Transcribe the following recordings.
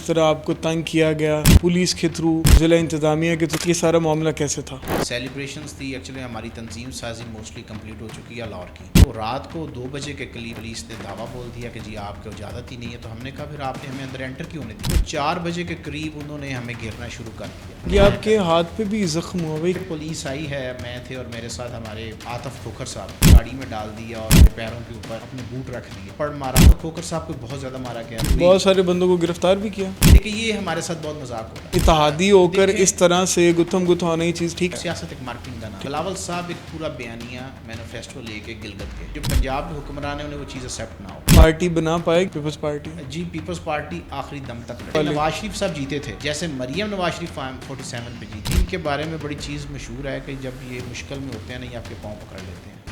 طرح آپ کو تنگ کیا گیا پولیس کے تھرو، ضلع انتظامیہ کے تھرو، یہ سارا معاملہ کیسے تھا؟ سیلیبریشنز تھی ایکچولی ہماری تنظیم سازی موسٹلی کمپلیٹ ہو چکی ہے لاہور کی، تو رات کو 2 بجے کے قریب پولیس نے دعویٰ بول دیا کہ جی آپ کو اجازت ہی نہیں ہے، تو ہم نے کہا پھر آپ نے ہمیں اندر انٹر کیوں نہیں دیا؟ 4 بجے کے قریب انہوں نے ہمیں گھیرنا شروع کر دیا۔ یہ آپ کے ہاتھ پہ بھی زخم ہوا بھائی؟ پولیس آئی ہے، میں تھے اور میرے ساتھ ہمارے آتف کھوکھر صاحب، گاڑی میں ڈال دیا اور پیروں کے اوپر اپنے بوٹ رکھ دیے، پڑ مارا۔ تو کھوکھر صاحب کو بہت زیادہ مارا گیا، بہت سارے بندوں کو گرفتار بھی کیا۔ لیکن یہ ہمارے ساتھ بہت مذاق ہو رہا ہے، اتحادی ہو کر اس طرح سے گتھم گتھ ہونا، یہ چیز ٹھیک ہے؟ سیاست ایک مارکیٹنگ کا نام۔ بلاول صاحب ایک پورا بیانیہ مینیفیسٹو لے کے گلگت کے، جو پنجاب کے حکمران ہیں انہیں وہ چیز ایکسیپٹ نہ ہو۔ پارٹی بنا پائے پیپلز پارٹی؟ جی پیپلز پارٹی آخری دم تک لڑی۔ نواز شریف صاحب جیتے تھے، جیسے مریم نواز شریف 47 پہ جیتی۔ ان کے بارے میں بڑی چیز مشہور ہے کہ جب یہ مشکل میں ہوتے ہیں نا، یہ آپ کے پاؤں پکڑ لیتے ہیں۔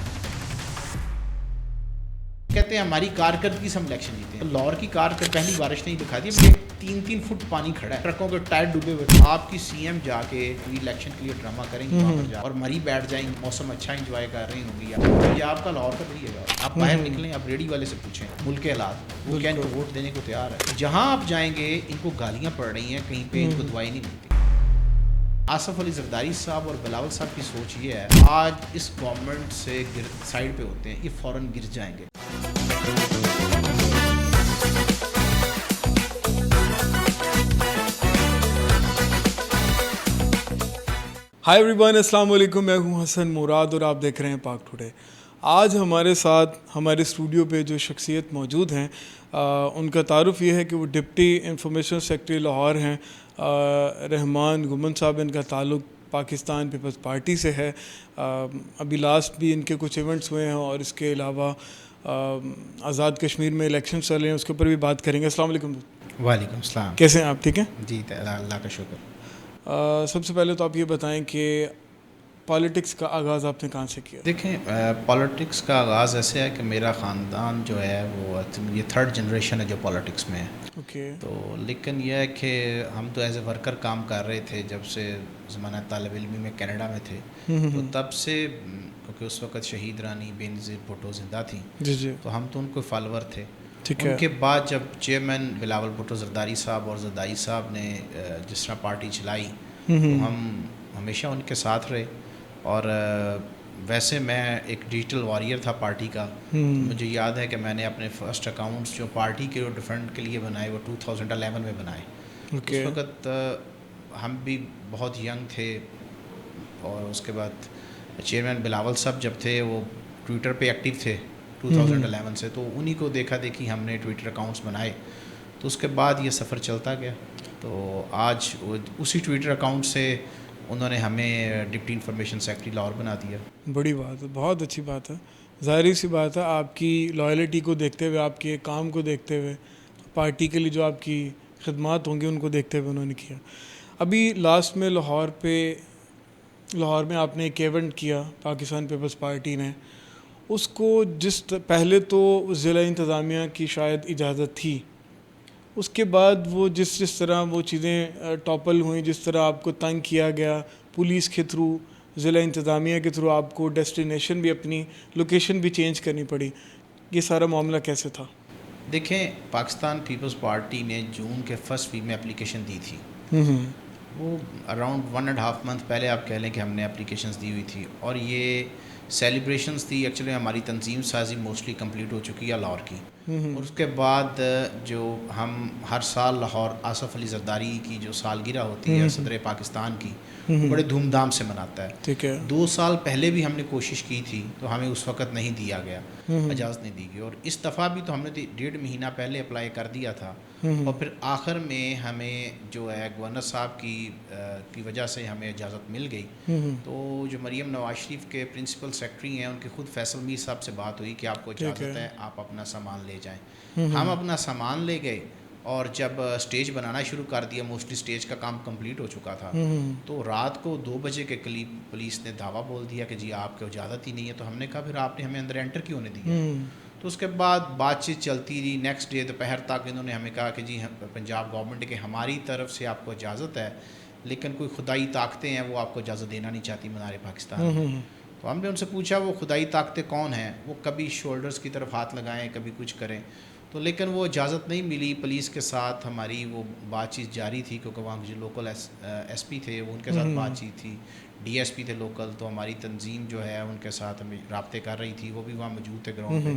کہتے ہیں ہماری کارکردگی سے ہم الیکشن جیتے ہیں۔ لاہور کی کارکردگی پہلی بارش نہیں دکھا دی، 3 فٹ پانی کھڑا ہے، ٹرکوں کے ٹائر ڈوبے ہوئے۔ آپ کی سی ایم جا کے الیکشن کے لیے ڈرامہ کریں گے وہاں پر جا اور مری بیٹھ جائیں گے، موسم اچھا انجوائے کر رہی ہوں گی۔ یہ آپ کا لاہور کا بڑی ہے، آپ باہر نکلیں، آپ ریڈی والے سے پوچھیں ملک کے حالات، وہ کیا ان کو ووٹ دینے کو تیار ہے؟ جہاں آپ جائیں گے ان کو گالیاں پڑ رہی ہیں، کہیں پہ ان کو دعائیں نہیں ملتی۔ آصف علی زرداری صاحب اور بلاول صاحب کی سوچ یہ ہے، آج اس گورنمنٹ سے سائڈ پہ ہوتے ہیں، یہ فوراً گر جائیں گے۔ ہائی ایوری ون، السلام علیکم، میں ہوں حسن مراد اور آپ دیکھ رہے ہیں پاک ٹوڈے۔ آج ہمارے ساتھ ہمارے اسٹوڈیو پہ جو شخصیت موجود ہیں، ان کا تعارف یہ ہے کہ وہ ڈپٹی انفارمیشن سیکرٹری لاہور ہیں، رحمان گمن صاحب۔ ان کا تعلق پاکستان پیپلز پارٹی سے ہے۔ ابھی لاسٹ بھی ان کے کچھ ایونٹس ہوئے ہیں، اور اس کے علاوہ آزاد کشمیر میں الیکشن چل رہے ہیں، اس کے اوپر بھی بات کریں گے۔ السلام علیکم۔ وعلیکم السلام۔ کیسے ہیں آپ؟ ٹھیک ہیں جی اللہ کا شکر۔ سب سے پہلے تو آپ یہ بتائیں کہ پالیٹکس کا آغاز آپ نے کہاں سے کیا؟ دیکھیں، پالیٹکس کا آغاز ایسے ہے کہ میرا خاندان جو ہے وہ یہ 3rd جنریشن ہے جو پالیٹکس میں ہے۔ اوکے۔ تو لیکن یہ ہے کہ ہم تو ایز اے ورکر کام کر رہے تھے جب سے زمانہ طالب علمی میں کینیڈا میں تھے، تو تب سے، کیونکہ اس وقت شہید رانی بے نظیر بھٹو زندہ تھیں، جی، تو ہم تو ان کو فالوور تھے۔ ٹھیک ہے۔ ان کے بعد جب چیئرمین بلاول بھٹو زرداری صاحب اور زرداری صاحب نے جس طرح پارٹی چلائی، تو ہم ہمیشہ ان کے ساتھ رہے۔ اور ویسے میں ایک ڈیجیٹل واریئر تھا پارٹی کا۔ مجھے یاد ہے کہ میں نے اپنے فرسٹ اکاؤنٹس جو پارٹی کے ڈیفرنٹ کے لیے بنائے وہ 2011 میں بنائے۔ اس وقت ہم بھی بہت ینگ تھے، اور اس کے بعد چیئرمین بلاول صاحب جب تھے وہ ٹویٹر پہ ایکٹیو تھے 2011 سے، تو انہی کو دیکھا دیکھی ہم نے ٹویٹر اکاؤنٹس بنائے، تو اس کے بعد یہ سفر چلتا گیا۔ تو آج اسی ٹویٹر اکاؤنٹ سے انہوں نے ہمیں ڈپٹی انفارمیشن سیکرٹری لاہور بنا دیا۔ بڑی بات ہے، بہت اچھی بات ہے۔ ظاہر سی بات ہے، آپ کی لائلٹی کو دیکھتے ہوئے، آپ کے کام کو دیکھتے ہوئے، پارٹی کے لیے جو آپ کی خدمات ہوں گی ان کو دیکھتے ہوئے انہوں نے کیا۔ ابھی لاسٹ میں لاہور میں آپ نے ایک ایونٹ کیا پاکستان پیپلز پارٹی نے، اس کو پہلے تو ضلع انتظامیہ کی شاید اجازت تھی، اس کے بعد وہ جس طرح وہ چیزیں ٹاپل ہوئیں، جس طرح آپ کو تنگ کیا گیا پولیس کے تھرو، ضلع انتظامیہ کے تھرو، آپ کو ڈیسٹینیشن بھی، اپنی لوکیشن بھی چینج کرنی پڑی، یہ سارا معاملہ کیسے تھا؟ دیکھیں، پاکستان پیپلز پارٹی نے جون کے فرسٹ ویک میں اپلیکیشن دی تھی۔ وہ اراؤنڈ 1.5 منتھ پہلے آپ کہہ لیں کہ ہم نے اپلیکیشنز دی ہوئی تھی، اور یہ سیلیبریشنز تھی ایکچولی ہماری تنظیم سازی موسٹلی کمپلیٹ ہو چکی ہے لاہور کی۔ اور اس کے بعد جو ہم ہر سال لاہور آصف علی زرداری کی جو سالگرہ ہوتی ہے صدر پاکستان کی، بڑے دھوم دھام سے مناتا ہے۔ ٹھیک ہے۔ 2 سال پہلے بھی ہم نے کوشش کی تھی، تو ہمیں اس وقت نہیں دیا گیا، اجازت نہیں دی گئی، اور اس دفعہ بھی تو ہم نے 1.5 مہینہ پہلے اپلائی کر دیا تھا، اور پھر آخر میں ہمیں جو ہے گورنر صاحب کی وجہ سے ہمیں اجازت مل گئی۔ تو جو مریم نواز شریف کے پرنسپل سیکرٹری ہیں، ان کی خود فیصل میر صاحب سے بات ہوئی کہ آپ کو اجازت ہے، آپ اپنا سامان لے جائیں۔ ہم اپنا سامان لے گئے، اور جب اسٹیج بنانا شروع کر دیا، موسٹلی اسٹیج کا کام کمپلیٹ ہو چکا تھا، تو رات کو 2 بجے کے قریب پولیس نے دعویٰ بول دیا کہ جی آپ کو اجازت ہی نہیں ہے، تو ہم نے کہا پھر آپ نے ہمیں اندر انٹر کیوں نہیں دیا؟ تو اس کے بعد بات چیت چلتی رہی، نیکسٹ ڈے دوپہر تک انہوں نے ہمیں کہا کہ جی پنجاب گورنمنٹ کے ہماری طرف سے آپ کو اجازت ہے، لیکن کوئی خدائی طاقتیں ہیں وہ آپ کو اجازت دینا نہیں چاہتی منار پاکستان میں۔ تو ہم نے ان سے پوچھا وہ خدائی طاقتیں کون ہیں، وہ کبھی شولڈرز کی طرف ہاتھ لگائیں، کبھی کچھ کریں، تو لیکن وہ اجازت نہیں ملی. پولیس کے ساتھ ہماری وہ بات چیت جاری تھی، کیونکہ وہاں جو لوکل ایس پی تھے وہ ان کے ساتھ بات چیت تھی، ڈی ایس پی تھے لوکل، تو ہماری تنظیم جو ہے ان کے ساتھ ہمیں رابطے کر رہی تھی، وہ بھی وہاں موجود تھے گراؤنڈ پہ.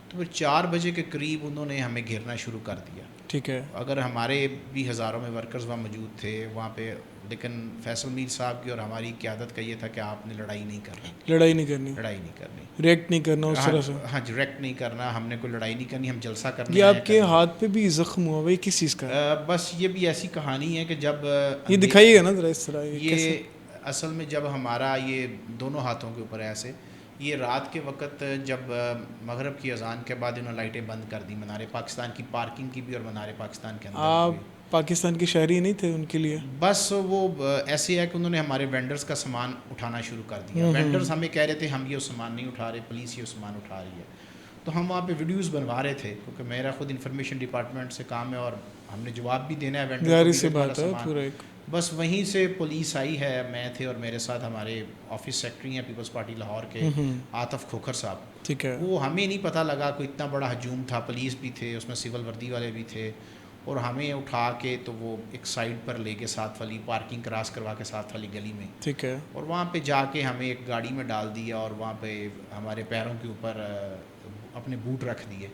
تو پھر 4 بجے کے قریب انہوں نے ہمیں گھیرنا شروع کر دیا. ٹھیک ہے. اگر ہمارے بھی ہزاروں میں ورکرز وہاں موجود تھے وہاں پہ، لیکن فیصل میر صاحب کی اور ہماری قیادت کا یہ تھا کہ آپ نے لڑائی نہیں کرنی، لڑائی نہیں کرنی، لڑائی نہیں کرنی، ریئیکٹ نہیں کرنا اس طرح سے. ہاں ریئیکٹ نہیں کرنا، ہم نے کوئی لڑائی نہیں کرنی، ہم جلسہ کرنا. یہ آپ کے ہاتھ پہ بھی زخم ہوا بھائی، کس چیز کا؟ بس یہ بھی ایسی کہانی ہے کہ جب یہ دکھائیے گا نا ذرا اس طرح. یہ اصل میں جب ہمارا یہ دونوں ہاتھوں کے اوپر ایسے، یہ رات کے وقت جب مغرب کی اذان کے بعد انہوں نے لائٹیں بند کر دی منار پاکستان کی، پارکنگ کی بھی اور منار پاکستان کے اندر. آپ پاکستان کے شہری نہیں تھے ان کے لیے؟ بس وہ ایسے ہے کہ انہوں نے ہمارے وینڈرز کا سامان اٹھانا شروع کر دیا. وینڈرز ہمیں کہہ رہے تھے ہم یہ سامان نہیں اٹھا رہے، پولیس یہ سامان اٹھا رہی ہے. تو ہم وہاں پہ ویڈیوز بنوا رہے تھے، کیونکہ میرا خود انفارمیشن ڈپارٹمنٹ سے کام ہے اور ہم نے جواب بھی دینا ہے وینڈر کو. ظاہر سی بات ہے پورا ایک. بس وہیں سے پولیس آئی ہے، میں تھے اور میرے ساتھ ہمارے آفس سیکرٹری ہیں پیپلز پارٹی لاہور کے عاطف کھوکھر صاحب. ٹھیک ہے. وہ ہمیں نہیں پتہ لگا کوئی اتنا بڑا ہجوم تھا، پولیس بھی تھے اس میں، سول وردی والے بھی تھے، اور ہمیں اٹھا کے تو وہ ایک سائڈ پر لے کے ساتھ والی پارکنگ کراس کروا کے ساتھ والی گلی میں. ٹھیک ہے. اور وہاں پہ جا کے ہمیں ایک گاڑی میں ڈال دیا اور وہاں پہ ہمارے پیروں کے اوپر اپنے بوٹ رکھ دیے.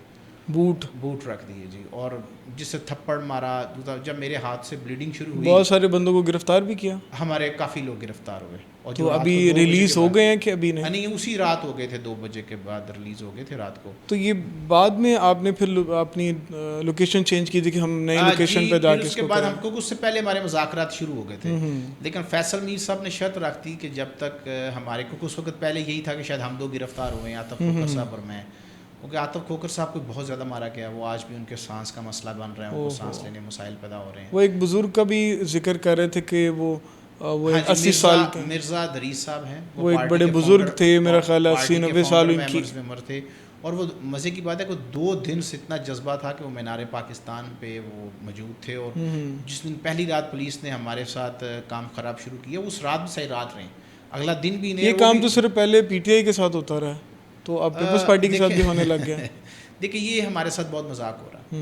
بوٹ رکھ دیے جی، اور جس سے تھپڑ مارا. جب میرے ہاتھ سے بلیڈنگ شروع ہوئی، بہت سارے بندوں کو گرفتار بھی کیا، ہمارے کافی لوگ گرفتار ہوئے. اور تو ابھی ریلیز ہو گئے ہیں کہ ابھی نہیں؟ اسی رات ہو گئے تھے، 2 بجے کے بعد ریلیز ہو گئے تھے رات کو. تو یہ بعد میں آپ نے پھر اپنی لوکیشن چینج کی تھی کہ ہم نئی لوکیشن پہ جا کے اس کے بعد ہم کو اس سے پہلے ہمارے مذاکرات شروع ہو گئے تھے. لیکن فیصل میر صاحب نے شرط رکھ دی کہ جب تک ہمارے کو اس وقت پہلے یہی تھا کہ شاید ہم 2 گرفتار ہوئے ہیں، عاطف کھوکھر صاحب اور میں، کیونکہ عاطف کھوکھر صاحب کو بہت زیادہ مارا گیا. وہ آج بھی ان کے سانس کا مسئلہ بن رہا ہے، ان کو سانس لینے مسائل پیدا ہو رہے ہیں. وہ ایک بزرگ کا بھی ذکر کر رہے تھے کہ وہ 80 سال کے مرزا دریس صاحب ہیں، وہ ایک بڑے بزرگ تھے، میرا خیال ہے 80-90 سال ان کی عمر تھے. اور وہ مزے کی بات ہے کہ 2 دن سے اتنا جذبہ تھا کہ وہ مینار پاکستان پہ وہ موجود تھے. اور جس دن پہلی رات پولیس نے ہمارے ساتھ کام خراب شروع کیا، اس رات بھی صحیح رات رہے، اگلا دن بھی نہیں. یہ کام تو صرف پہلے پی ٹی آئی کے ساتھ ہوتا رہا، تو اب پیپلز پارٹی کے ساتھ بھی ہونے لگ گیا. دیکھیں یہ ہمارے ساتھ بہت مذاق ہو رہا ہے.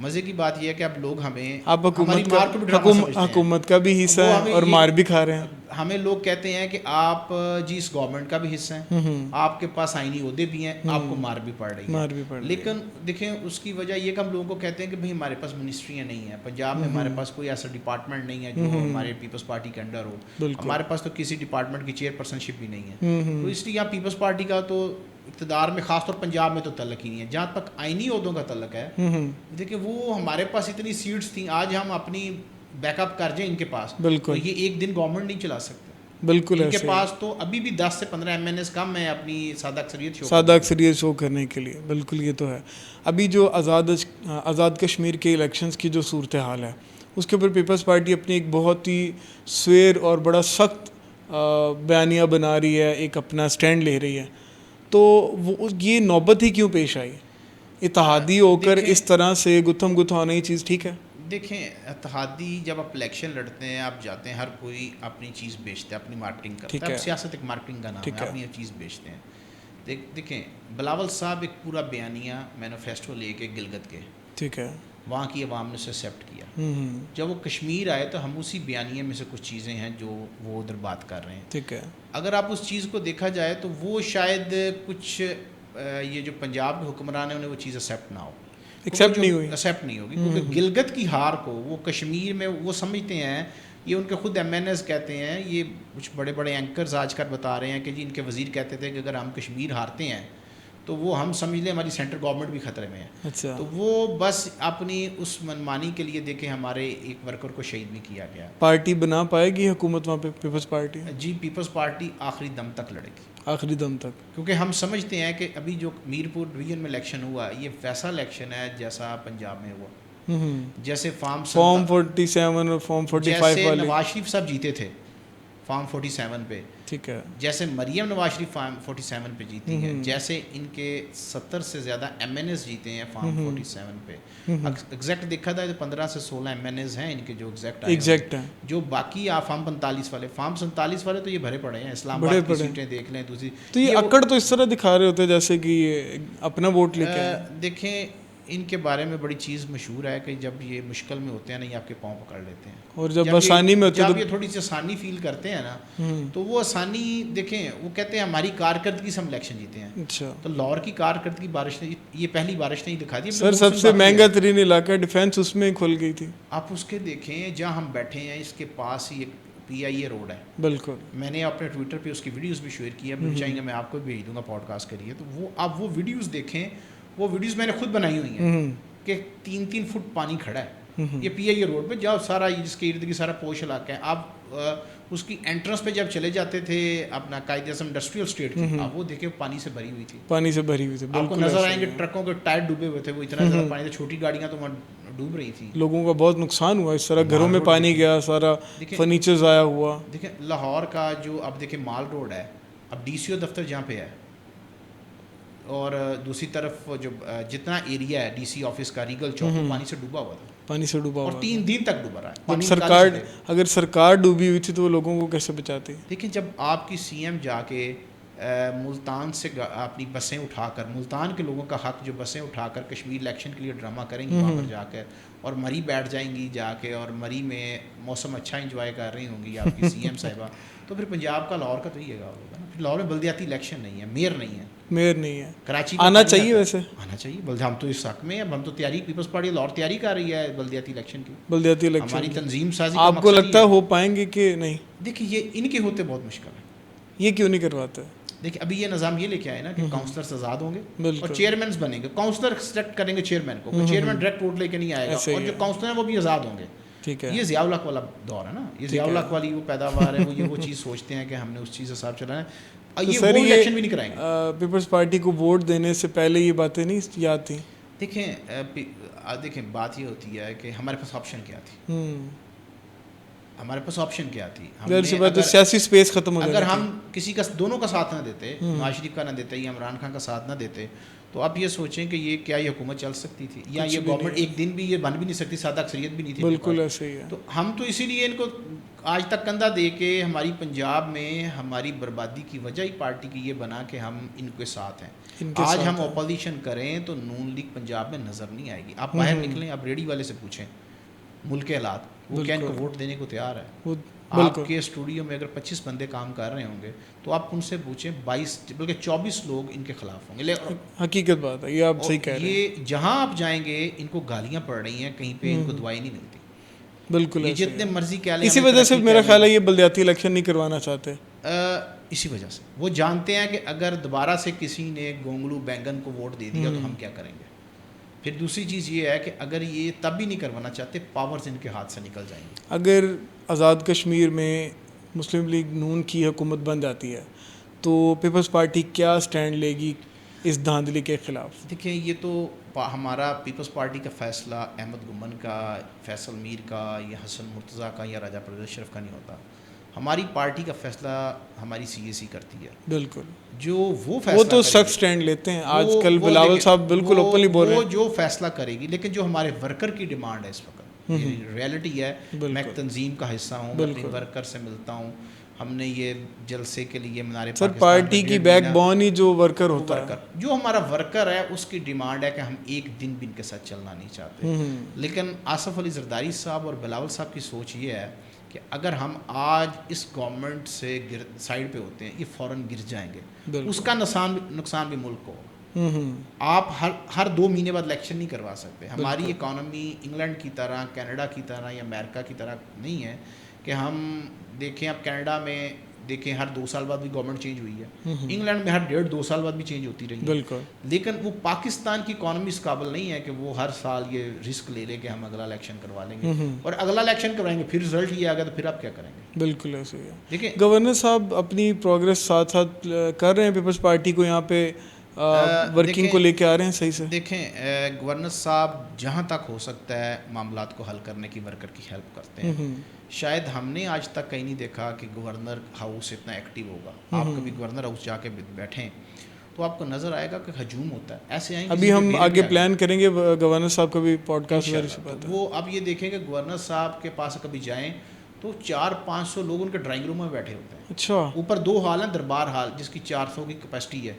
مزے کی بات یہ ہے کہ اب لوگ ہمیں آپ حکومت کا بھی حصہ ہے اور مار بھی کھا رہے ہیں. ہمیں لوگ کہتے ہیں کہ آپ جی اس گورنمنٹ کا بھی حصہ ہیں، آپ کے پاس آئینی عہدے بھی ہیں، آپ کو مار بھی پڑ رہی ہے. لیکن دیکھیں اس کی وجہ یہ کہ ہم لوگوں کو کہتے ہیں کہ بھائی ہمارے پاس منسٹریاں نہیں ہیں، پنجاب میں ہمارے پاس کوئی ایسا ڈپارٹمنٹ نہیں ہے جو ہمارے پیپلز پارٹی کے انڈر ہو. ہمارے پاس تو کسی ڈپارٹمنٹ کی چیئر پرسن شپ بھی نہیں ہے. تو اس لیے یہاں پیپلز پارٹی کا تو اقتدار میں خاص طور پنجاب میں تو تعلق ہی نہیں ہے. جہاں تک آئینی عہدوں کا تعلق ہے، دیکھیں وہ ہمارے پاس اتنی سیٹس تھیں، آج ہم اپنی بیک اپ کر جائیں ان کے پاس، تو یہ ایک دن گورنمنٹ نہیں چلا سکتے. بالکل ان کے پاس تو ابھی بھی 10 سے 15 MNAs کم ہیں اپنی سادہ اکثریت شو کرنے کے لیے. بالکل یہ تو ہے. ابھی جو آزاد کشمیر کے الیکشنز کی جو صورتحال ہے اس کے اوپر پیپلز پارٹی اپنی ایک بہت ہی سویر اور بڑا سخت بیانیہ بنا رہی ہے، ایک اپنا سٹینڈ لے رہی ہے. تو وہ یہ نوبت ہی کیوں پیش آئی؟ اتحادی ہو کر اس طرح سے گتھم گتھا ہونا یہ چیز ٹھیک ہے؟ دیکھیں اتحادی جب آپ الیکشن لڑتے ہیں، آپ جاتے ہیں، ہر کوئی اپنی چیز بیچتا ہے، اپنی مارکیٹنگ کرتا ہے. سیاست ایک مارکیٹنگ کا نام ہے، اپنی چیز بیچتے ہیں. دیکھیں بلاول صاحب ایک پورا بیانیہ مینیفیسٹو لے کے گلگت کے، ٹھیک ہے، وہاں کی عوام نے اسے ایکسیپٹ کیا. جب وہ کشمیر آئے تو ہم اسی بیانیے میں سے کچھ چیزیں ہیں جو وہ ادھر بات کر رہے ہیں. ٹھیک ہے. اگر آپ اس چیز کو دیکھا جائے تو وہ شاید کچھ یہ جو پنجاب کے حکمران ہیں انہیں وہ چیز ایکسیپٹ نہ ہو، ایکسیپٹ نہیں ہوگی. کیونکہ گلگت کی ہار کو وہ کشمیر میں وہ سمجھتے ہیں، یہ ان کے خود MNAs کہتے ہیں، یہ کچھ بڑے بڑے اینکرز آج کل بتا رہے ہیں کہ جی ان کے وزیر کہتے تھے کہ اگر ہم کشمیر ہارتے ہیں تو وہ ہم سمجھ لیں ہماری سینٹرل گورنمنٹ بھی خطرے میں ہے. اچھا. تو وہ بس اپنی اس منمانی کے لیے دیکھیں ہمارے ایک ورکر کو شہید بھی کیا گیا. پارٹی بنا پائے گی حکومت وہاں پہ پیپلز پارٹی؟ جی پیپلز پارٹی آخری دم تک لڑے گی، آخری دم تک. کیونکہ ہم سمجھتے ہیں کہ ابھی جو میرپور ڈویژن میں الیکشن ہوا یہ ویسا الیکشن ہے جیسا پنجاب میں ہوا، جیسے فارم 47 اور فارم 45 والے نواز شریف صاحب جیتے تھے. فارم 47 پہ. ٹھیک ہے. جیسے مریم نواز شریف فارم 47 پہ جیتی ہیں, جیسے ان کے 70 سے زیادہ ایم این ایز جیتے ہیں فارم 47 پہ. ایگزیکٹ دیکھا تھا تو 15 سے 16 ایم این ایز ہیں ان کے جو ایگزیکٹ ہیں. جو باقی آپ فارم 45 والے, فارم 47 والے تو یہ بھرے پڑے ہیں. اسلام آباد کی سیٹیں دیکھ لیں دوسری. تو یہ اکڑ تو اس طرح دکھا رہے ہوتے جیسے کہ یہ اپنا ووٹ لے کے. دیکھیں ان کے بارے میں بڑی چیز مشہور ہے کہ جب یہ مشکل میں ہوتے ہیں نا, یہ آپ کے پاؤں پکڑ لیتے ہیں, اور جب آسانی میں ہوتے ہیں جب یہ تھوڑی سی آسانی فیل کرتے ہیں نا, تو وہ آسانی دیکھیں وہ کہتے ہیں ہماری کارکردگی سے ہم الیکشن جیتے ہیں. اچھا, تو لاہور کی کارکردگی بارش نے, یہ پہلی بارش نہیں دکھا دی سر. سب سے مہنگا ترین علاقہ ڈیفینس اس میں کھل گئی تھی. آپ اس کے دیکھیں جہاں ہم بیٹھے ہیں اس کے پاس ہی ایک PIA روڈ ہے. بالکل, میں نے اپنے ٹویٹر پہ اس کی ویڈیوز بھی شیئر کی ہے, مجھے چاہیں گے میں آپ کو بھیج دوں گا پوڈ کاسٹ کے لیے. تو وہ آپ وہ ویڈیوز دیکھیں, وہ ویڈیوز میں نے خود بنائی ہوئی ہیں کہ 3-3 فٹ پانی کھڑا ہے یہ PIA روڈ پہ, جب سارا جس کے ارد گرد سارا پوش علاقہ ہے. آپ اس کی انٹرنس پہ جب چلے جاتے تھے اپنا قائد اعظم انڈسٹریل اسٹیٹ کی, آپ وہ دیکھیں پانی سے بھری ہوئی تھی. پانی سے بھری ہوئی تھی. آپ کو نظر آئیں گے ٹرکوں کے ٹائر ڈوبے ہوئے تھے, وہ اتنا زیادہ پانی تھا, چھوٹی گاڑیاں تو وہاں ڈوب رہی تھیں. لوگوں کا بہت نقصان ہوا اس طرح, گھروں میں پانی گیا, سارا فرنیچر ضائع ہوا. دیکھیں لاہور کا جو اب دیکھیں مال روڈ ہے, اب DCO دفتر جہاں پہ ہے, اور دوسری طرف جو جتنا ایریا ہے DC آفس کا, ریگل چوک, پانی سے ڈوبا ہوا تھا. پانی سے ڈوبا ہوا, اور 3 دن تک ڈوبا رہا ہے. سرکار اگر سرکار ڈوبی ہوئی تھی تو وہ لوگوں کو کیسے بچاتی؟ دیکھیں جب آپ کی CM جا کے ملتان سے اپنی بسیں اٹھا کر, ملتان کے لوگوں کا حق جو بسیں اٹھا کر کشمیر الیکشن کے لیے ڈرامہ کریں گی وہاں پر جا کر, اور مری بیٹھ جائیں گی جا کے, اور مری میں موسم اچھا انجوائے کر رہی ہوں گی آپ کی CM صاحبہ, تو پھر پنجاب کا لاہور کا تو یہ ہوگا نا. پھر لاہور میں بلدیاتی الیکشن نہیں ہے, میئر نہیں ہے, میئر نہیں ہے. کراچی آنا چاہیے, ویسے آنا چاہیے. ہم تو اس حق میں ہیں, ہم تو تیاری, پیپلز پارٹی لاہور تیاری کر رہی ہے بلدیاتی الیکشن کی. بلدیاتی الیکشن ہماری تنظیم سازی. آپ کو لگتا ہے ہو پائیں گے کہ نہیں؟ دیکھیں یہ ان کے ہوتے بہت مشکل ہے. یہ کیوں نہیں کرواتے؟ دیکھیں ابھی یہ نظام یہ لے کے آئے نا کہ کاؤنسلرز آزاد ہوں گے اور چیئرمینز بنیں گے. کاؤنسلر سلیکٹ کریں گے چیئرمین کو, چیئرمین ڈائریکٹ ووٹ لے کے نہیں آئے گا, اور جو کاؤنسلر ہیں وہ بھی آزاد ہوں گے. ٹھیک ہے, یہ ضیاء الحق والا دور ہے نا, یہ ضیاء الحق والی وہ پیداوار ہے, وہ چیز سوچتے ہیں کہ ہم نے اس چیز سے حساب چلانا ہے. یہ وہ الیکشن بھی نہیں کرائیں گے. پیپلز پارٹی کو ووٹ دینے سے پہلے یہ باتیں نہیں یاد تھیں؟ دیکھیں بات یہ ہوتی ہے کہ ہمارے پاس آپشن کیا تھی, ہمارے پاس آپشن کیا تھی. سیاسی اسپیس ختم ہو گیا. اگر ہم کسی کا دونوں کا ساتھ نہ دیتے, نواز شریف کا نہ دیتے یا عمران خان کا ساتھ نہ دیتے, تو آپ یہ سوچیں کہ یہ کیا یہ حکومت چل سکتی تھی, یا یہ گورنمنٹ ایک دن بھی یہ بن بھی نہیں سکتی, سادہ اکثریت بھی نہیں تھی. بالکل ایسے ہی ہے. تو ہم تو اسی لیے ان کو آج تک کندھا دے کے, ہماری پنجاب میں ہماری بربادی کی وجہ ہی پارٹی کی یہ بنا کہ ہم ان کے ساتھ ہیں. آج ہم اپوزیشن کریں تو نون لیگ پنجاب میں نظر نہیں آئے گی. آپ باہر نکلیں, آپ ریڈی والے سے پوچھیں ملک کے حالات, وہ کیا ان کو ووٹ دینے کو تیار ہے. آپ کے اسٹوڈیو میں اگر 25 بندے کام کر رہے ہوں گے تو آپ ان سے پوچھیں 22 بلکہ 24 لوگ ان کے خلاف ہوں گے. حقیقت بات ہے, یہ آپ صحیح کہہ رہے ہیں. یہ جہاں آپ جائیں گے ان کو گالیاں پڑ رہی ہیں, کہیں پہ ان کو دعائیں نہیں ملتی. بالکل, یہ جتنے مرضی کہہ لیں. اسی وجہ سے میرا خیال ہے یہ بلدیاتی الیکشن نہیں کروانا چاہتے. اسی وجہ سے وہ جانتے ہیں کہ اگر دوبارہ سے کسی نے گونگلو بینگن کو ووٹ دے دیا تو ہم کیا کریں گے. پھر دوسری چیز یہ ہے کہ اگر یہ تب بھی نہیں کروانا چاہتے, پاورز ان کے ہاتھ سے نکل جائیں گے. اگر آزاد کشمیر میں مسلم لیگ نون کی حکومت بن جاتی ہے تو پیپلز پارٹی کیا سٹینڈ لے گی اس دھاندلی کے خلاف؟ دیکھیں یہ تو ہمارا پیپلز پارٹی کا فیصلہ احمد گمن کا, فیصل میر کا, یا حسن مرتضیٰ کا, یا راجہ پرویز اشرف کا نہیں ہوتا. ہماری پارٹی کا فیصلہ ہماری CAC کرتی ہے. بالکل, جو وہ فیصلہ وہ تو سخت سٹینڈ لیتے ہیں. آج کل بلاول صاحب بالکل اوپنلی بول رہے ہیں وہ جو فیصلہ کرے گی. لیکن جو ہمارے ورکر کی ڈیمانڈ ہے اس وقت, ریئلٹی ہے, میں ایک تنظیم کا حصہ ہوں, میں اپنے ورکر سے ملتا ہوں. ہم نے یہ جلسے کے لیے منارے سر پارٹی کی بیک بون ہی جو ورکر ہوتا ہے, جو ہمارا ورکر ہے اس کی ڈیمانڈ ہے کہ ہم ایک دن بھی ان کے ساتھ چلنا نہیں چاہتے. لیکن آصف علی زرداری صاحب اور بلاول صاحب کی سوچ یہ ہے کہ اگر ہم آج اس گورنمنٹ سے سائڈ پہ ہوتے ہیں, یہ فوراً گر جائیں گے. اس کا نقصان بھی ملک کو ہوگا. آپ ہر 2 مہینے بعد الیکشن نہیں کروا سکتے. ہماری اکانومی انگلینڈ کی طرح, کینیڈا کی طرح یا امریکہ کی طرح نہیں ہے کہ ہم دیکھیں. اب کینیڈا میں دیکھیں ہر 2 سال بعد بھی گورنمنٹ چینج ہوئی ہے, انگلینڈ میں ہر 1.5-2 سال بعد بھی چینج ہوتی رہی ہے. بالکل, لیکن وہ پاکستان کی اکانومی اس قابل نہیں ہے کہ وہ ہر سال یہ رسک لے لے کہ ہم اگلا الیکشن کروا لیں گے, اور اگلا الیکشن کروائیں گے پھر رزلٹ یہ آ گیا تو پھر آپ کیا کریں گے. بالکل ایسے ہی ہے. دیکھیں گورنر صاحب اپنی پروگریس ساتھ ساتھ کر رہے ہیں پیپلز پارٹی کو یہاں پہ ورکنگ کو لے کے آ رہے ہیں صحیح سے؟ دیکھیں گورنر صاحب جہاں تک ہو سکتا ہے معاملات کو حل کرنے کی ورکر کی ہیلپ کرتے ہیں. شاید ہم نے آج تک کہیں نہیں دیکھا کہ گورنر ہاؤس اتنا ایکٹیو ہوگا. آپ کبھی گورنر ہاؤس جا کے بیٹھیں تو آپ کو نظر آئے گا کہ ہجوم ہوتا ہے. ایسے آئیں ابھی ہم آگے پلان کریں گے گورنر صاحب کا بھی پوڈ کاسٹ. وہ اب یہ دیکھیں کہ گورنر صاحب کے پاس کبھی جائیں تو 400-500 لوگ ان کے ڈرائنگ روم میں بیٹھے ہوتے ہیں. اچھا. اوپر 2 ہال ہیں, دربار ہال جس کی 400 کی کیپیسٹی ہے,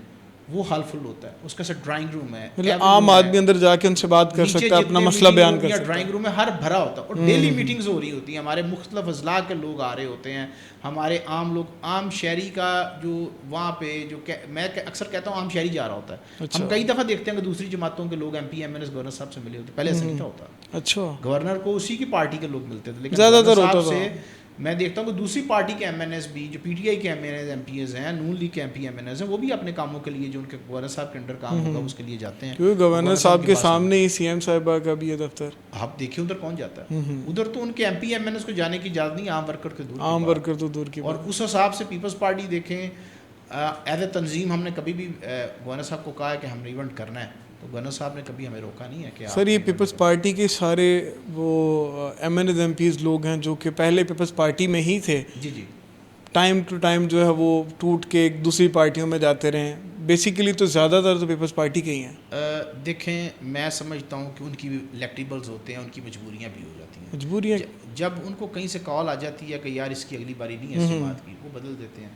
وہ ہال فل ہوتا ہے. اس کا ساتھ ڈرائنگ روم ہے, مطلب عام آدمی اندر جا کے ان سے بات کر سکتا ہے, اپنا مسئلہ بیان کر سکتا ہے. ڈرائنگ روم میں ہر بھرا ہوتا ہے اور ڈیلی میٹنگز ہو رہی ہوتی ہیں. ہمارے مختلف اضلاع کے لوگ آ رہے ہوتے ہیں. ہمارے عام لوگ, عام شہری کا جو وہاں پہ جو میں اکثر کہتا ہوں عام شہری جا رہا ہوتا ہے. ہم کئی دفعہ دیکھتے ہیں کہ دوسری جماعتوں کے لوگ MP MNS گورنر صاحب سے ملے ہوتے ہیں. پہلے ایسا نہیں تھا ہوتا. اچھا. گورنر کو اسی کی پارٹی کے لوگ ملتے تھے, لیکن زیادہ تر صاحب سے میں دیکھتا ہوں کہ دوسری پارٹی کے MNS بھی, جو PTI کے MNS MPs ہیں, نون لیگ کے MP MNS ہیں, وہ بھی اپنے کاموں کے لیے جو ان کے گورنر صاحب کے انڈر کام ہوگا اس کے لیے جاتے ہیں. کیونکہ گورنر صاحب کے سامنے ہی CM صاحبہ کا بھی ہے دفتر. آپ دیکھیں ادھر کون جاتا ہے. ادھر تو ان کے MP MNS کو جانے کی اجازت نہیں, عام ورکر کے دور, عام ورکر تو دور کی. اور اس حساب سے پیپلز پارٹی دیکھیں ایز اے تنظیم, ہم نے کبھی بھی گورنر صاحب کو کہا ہے کہ ہم نے ایونٹ کرنا ہے, تو گورنر صاحب نے کبھی ہمیں روکا نہیں ہے کہ سر یہ پیپلز پارٹی کے سارے وہ MNS MPs لوگ ہیں جو کہ پہلے پیپلز پارٹی میں ہی تھے. جی جی. ٹائم ٹو ٹائم جو ہے وہ ٹوٹ کے دوسری پارٹیوں میں جاتے رہے ہیں. بیسیکلی تو زیادہ تر تو پیپلز پارٹی کے ہی ہیں. دیکھیں میں سمجھتا ہوں کہ ان کی الیکٹیبلز ہوتے ہیں, ان کی مجبوریاں بھی ہو جاتی ہیں. مجبوریاں جب ان کو کہیں سے کال آ جاتی ہے کہ یار اس کی اگلی باری نہیں ہے سماعت کی, وہ بدل دیتے ہیں.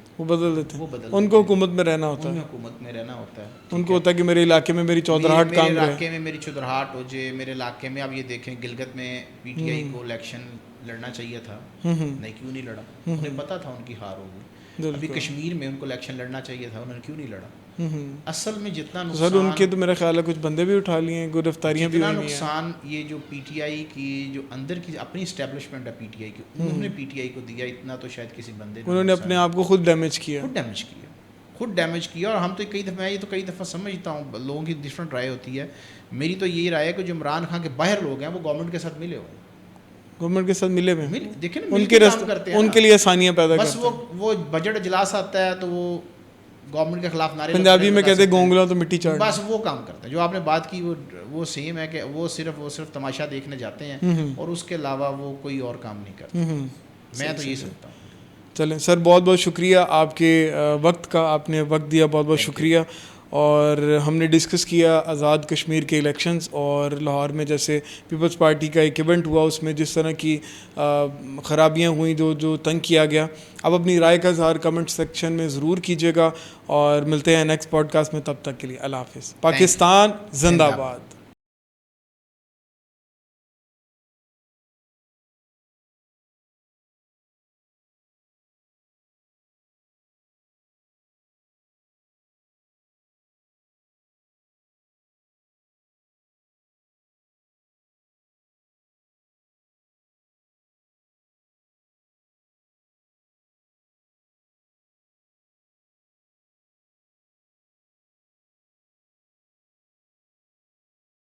ان کو حکومت میں رہنا ہوتا ہے. حکومت میں رہنا ہوتا ہے. ان کو ہوتا ہے کہ میرے علاقے میں میری چودراہٹ کام میرے علاقے میں میری چودراہٹ ہو جائے. میرے علاقے میں اب یہ دیکھیں گلگت میں PTI کو الیکشن لڑنا چاہیے تھا, نہیں کیوں نہیں لڑا. انہیں پتا تھا ان کی ہار ہوگی. ابھی کشمیر میں ان کو الیکشن لڑنا چاہیے تھا, انہوں نے کیوں نہیں لڑا. اصل میں جتنا نقصان, سر ان کے تو میرا خیال ہے کچھ بندے بھی اٹھا لیے ہیں, گرفتاریاں بھی ہوئی ہیں. نقصان یہ جو PTI کی جو اندر کی اپنی اسٹیبلشمنٹ ہے PTI کی, انہوں نے PTI کو دیا, اتنا تو شاید کسی بندے نے, انہوں نے اپنے آپ کو خود ڈیمیج کیا. خود ڈیمیج کیا. اور ہم تو کئی دفعہ سمجھتا ہوں لوگوں کی ڈفرینٹ رائے ہوتی ہے. میری تو یہی رائے ہے کہ جو عمران خان کے باہر لوگ ہیں وہ گورنمنٹ کے ساتھ ملے ہوئے, گورنمنٹ کے ساتھ ملے ہوئے, دیکھیں ان کے ان کے لیے آسانیاں پیدا کرتے ہیں. بس وہ بجٹ اجلاس آتا ہے تو وہ گورنمنٹ کے خلاف نعرے, پنجابی میں کہتے ہیں گونگلا تو مٹی چاٹ, بس وہ کام کرتا ہے. جو آپ نے بات کی وہ سیم ہے کہ وہ صرف تماشا دیکھنے جاتے ہیں اور اس کے علاوہ وہ کوئی اور کام نہیں کرتے. میں تو یہی سمجھتا ہوں. چلیں سر, بہت بہت شکریہ آپ کے وقت کا, آپ نے وقت دیا, بہت بہت شکریہ. اور ہم نے ڈسکس کیا آزاد کشمیر کے الیکشنز اور لاہور میں جیسے پیپلز پارٹی کا ایک ایونٹ ہوا, اس میں جس طرح کی خرابیاں ہوئیں, جو تنگ کیا گیا. اب اپنی رائے کا اظہار کمنٹ سیکشن میں ضرور کیجیے گا, اور ملتے ہیں نیکسٹ پوڈ کاسٹ میں. تب تک کے لیے اللہ حافظ. پاکستان زندہ باد.